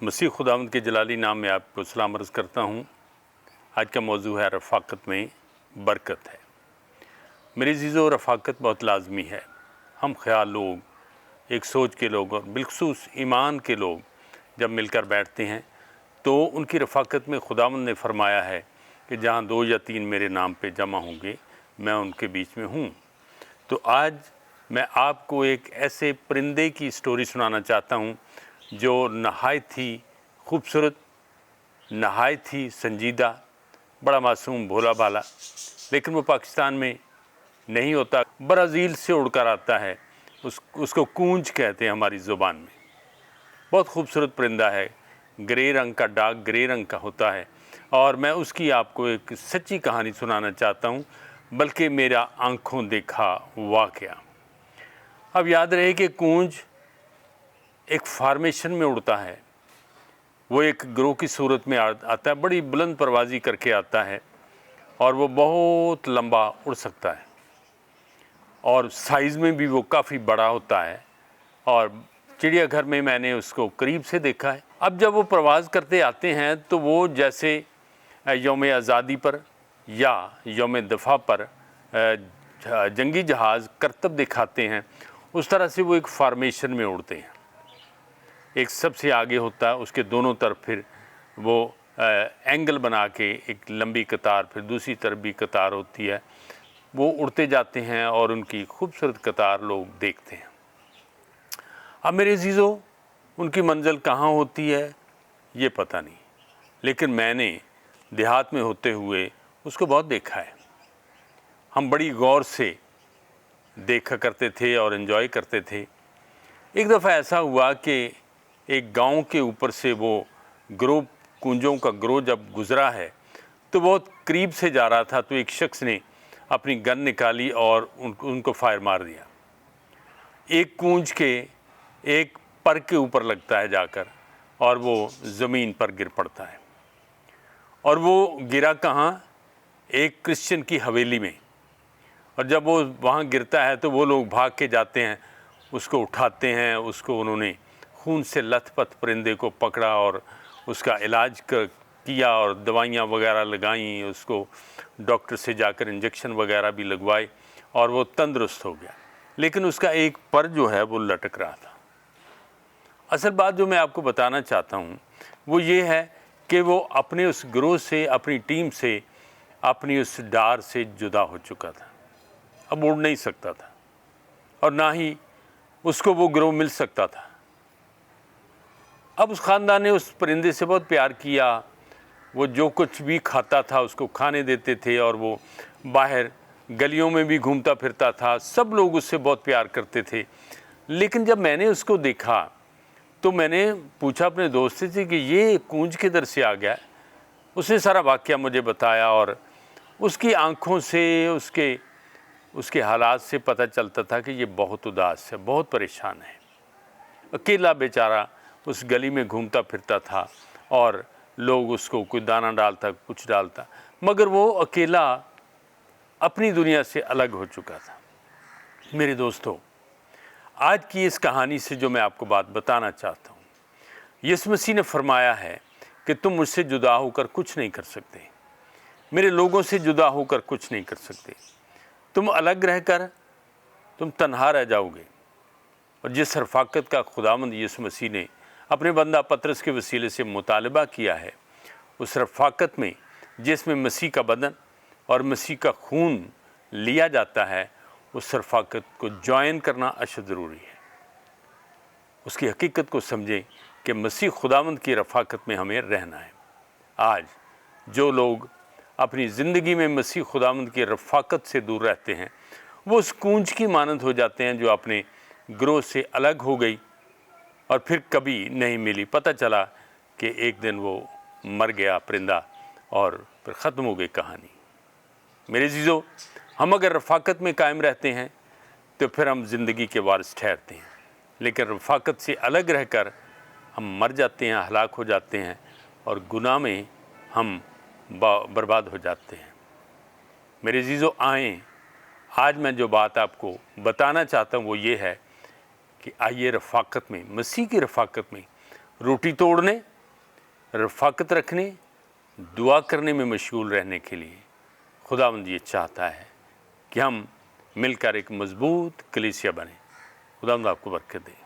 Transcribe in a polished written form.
मसीह खुदावंद के जलाली नाम में आपको सलाम अर्ज़ करता हूँ। आज का मौजू है रफ़ाक़त में बरकत है। मेरे अज़ीज़ों, रफ़ाक़त बहुत लाज़मी है। हम ख़याल लोग, एक सोच के लोग और बिलख़ुसूस ईमान के लोग जब मिलकर बैठते हैं तो उनकी रफ़ाक़त में खुदावंद ने फ़रमाया है कि जहाँ 2 या 3 मेरे नाम पे जमा होंगे मैं उनके बीच में हूँ। तो आज मैं आपको एक ऐसे परिंदे की स्टोरी सुनाना चाहता हूँ जो नहायत ही खूबसूरत, नहायत ही संजीदा, बड़ा मासूम भोला भाला, लेकिन वो पाकिस्तान में नहीं होता, ब्राज़ील से उड़कर आता है। उसको कूंज कहते हैं हमारी ज़ुबान में। बहुत खूबसूरत परिंदा है, ग्रे रंग का, डार्क ग्रे रंग का होता है। और मैं उसकी आपको एक सच्ची कहानी सुनाना चाहता हूँ, बल्कि मेरा आँखों देखा वाक़या। अब याद रहे कि कूंज एक फॉर्मेशन में उड़ता है, वो एक ग्रोह की सूरत में आता है, बड़ी बुलंद परवाज़ी करके आता है और वो बहुत लंबा उड़ सकता है और साइज़ में भी वो काफ़ी बड़ा होता है। और चिड़ियाघर में मैंने उसको करीब से देखा है। अब जब वो प्रवास करते आते हैं तो वो जैसे यौम आज़ादी पर या यौम दफ़ा पर जंगी जहाज़ करतब दिखाते हैं, उस तरह से वो एक फॉर्मेशन में उड़ते हैं। एक सबसे आगे होता है, उसके दोनों तरफ फिर वो एंगल बना के एक लंबी कतार, फिर दूसरी तरफ भी कतार होती है। वो उड़ते जाते हैं और उनकी खूबसूरत कतार लोग देखते हैं। अब मेरे अज़ीज़ों, उनकी मंज़िल कहाँ होती है ये पता नहीं, लेकिन मैंने देहात में होते हुए उसको बहुत देखा है। हम बड़ी गौर से देखा करते थे और एंजॉय करते थे। एक दफ़ा ऐसा हुआ कि एक गांव के ऊपर से वो ग्रोह, कूंजों का ग्रोह जब गुज़रा है तो बहुत करीब से जा रहा था, तो एक शख्स ने अपनी गन निकाली और उनको फायर मार दिया। एक कूंज के एक पर के ऊपर लगता है जाकर और वो ज़मीन पर गिर पड़ता है। और वो गिरा कहाँ? एक क्रिश्चियन की हवेली में। और जब वो वहाँ गिरता है तो वो लोग भाग के जाते हैं, उसको उठाते हैं। उसको उन्होंने खून से लथपथ परिंदे को पकड़ा और उसका इलाज किया और दवाइयाँ वगैरह लगाईं, उसको डॉक्टर से जाकर इंजेक्शन वगैरह भी लगवाए और वो तंदुरुस्त हो गया। लेकिन उसका एक पर जो है वो लटक रहा था। असल बात जो मैं आपको बताना चाहता हूँ वो ये है कि वो अपने उस ग्रोह से, अपनी टीम से, अपनी उस डार से जुदा हो चुका था। अब उड़ नहीं सकता था और ना ही उसको वो ग्रोह मिल सकता था। अब उस ख़ानदान ने उस परिंदे से बहुत प्यार किया। वो जो कुछ भी खाता था उसको खाने देते थे और वो बाहर गलियों में भी घूमता फिरता था। सब लोग उससे बहुत प्यार करते थे। लेकिन जब मैंने उसको देखा तो मैंने पूछा अपने दोस्त से कि ये कूंज किधर से आ गया। उसने सारा वाक़या मुझे बताया और उसकी आँखों से, उसके हालात से पता चलता था कि ये बहुत उदास है, बहुत परेशान है। अकेला बेचारा उस गली में घूमता फिरता था और लोग उसको कोई दाना डालता, कुछ डालता, मगर वो अकेला अपनी दुनिया से अलग हो चुका था। मेरे दोस्तों, आज की इस कहानी से जो मैं आपको बात बताना चाहता हूँ, यीशु मसीह ने फरमाया है कि तुम मुझसे जुदा होकर कुछ नहीं कर सकते, मेरे लोगों से जुदा होकर कुछ नहीं कर सकते। तुम अलग रहकर तुम तन्हा रह जाओगे। और जिस रफ़ाक़त का खुदावंद यीशु मसीह ने अपने बंदा पतरस के वसीले से मुतालबा किया है, उस रफ़ाक़त में जिसमें मसीह का बदन और मसीह का खून लिया जाता है, उस रफ़ाक़त को जॉइन करना अशद ज़रूरी है। उसकी हकीकत को समझें कि मसीह खुदावंद की रफ़ाक़त में हमें रहना है। आज जो लोग अपनी ज़िंदगी में मसीह खुदावंद की रफ़ाक़त से दूर रहते हैं, वो उस कूंज की मानद हो जाते हैं जो अपने ग्रोह से अलग हो गई और फिर कभी नहीं मिली। पता चला कि एक दिन वो मर गया परिंदा और फिर ख़त्म हो गई कहानी। मेरे अज़ीज़ों, हम अगर रफ़ाक़त में कायम रहते हैं तो फिर हम ज़िंदगी के वारिस ठहरते हैं, लेकिन रफ़ाक़त से अलग रहकर हम मर जाते हैं, हलाक हो जाते हैं और गुनाह में हम बर्बाद हो जाते हैं। मेरे अज़ीज़ों, आएँ, आज मैं जो बात आपको बताना चाहता हूँ वो ये है कि आइए रफ़ाक़त में, मसीह की रफ़ाक़त में روٹی توڑنے، رفاقت رکھنے، دعا کرنے میں مشغول رہنے کے لیے خداوند یہ چاہتا ہے کہ ہم مل کر ایک مضبوط کلیسیا بنیں۔ خداوند آپ کو برکت دے۔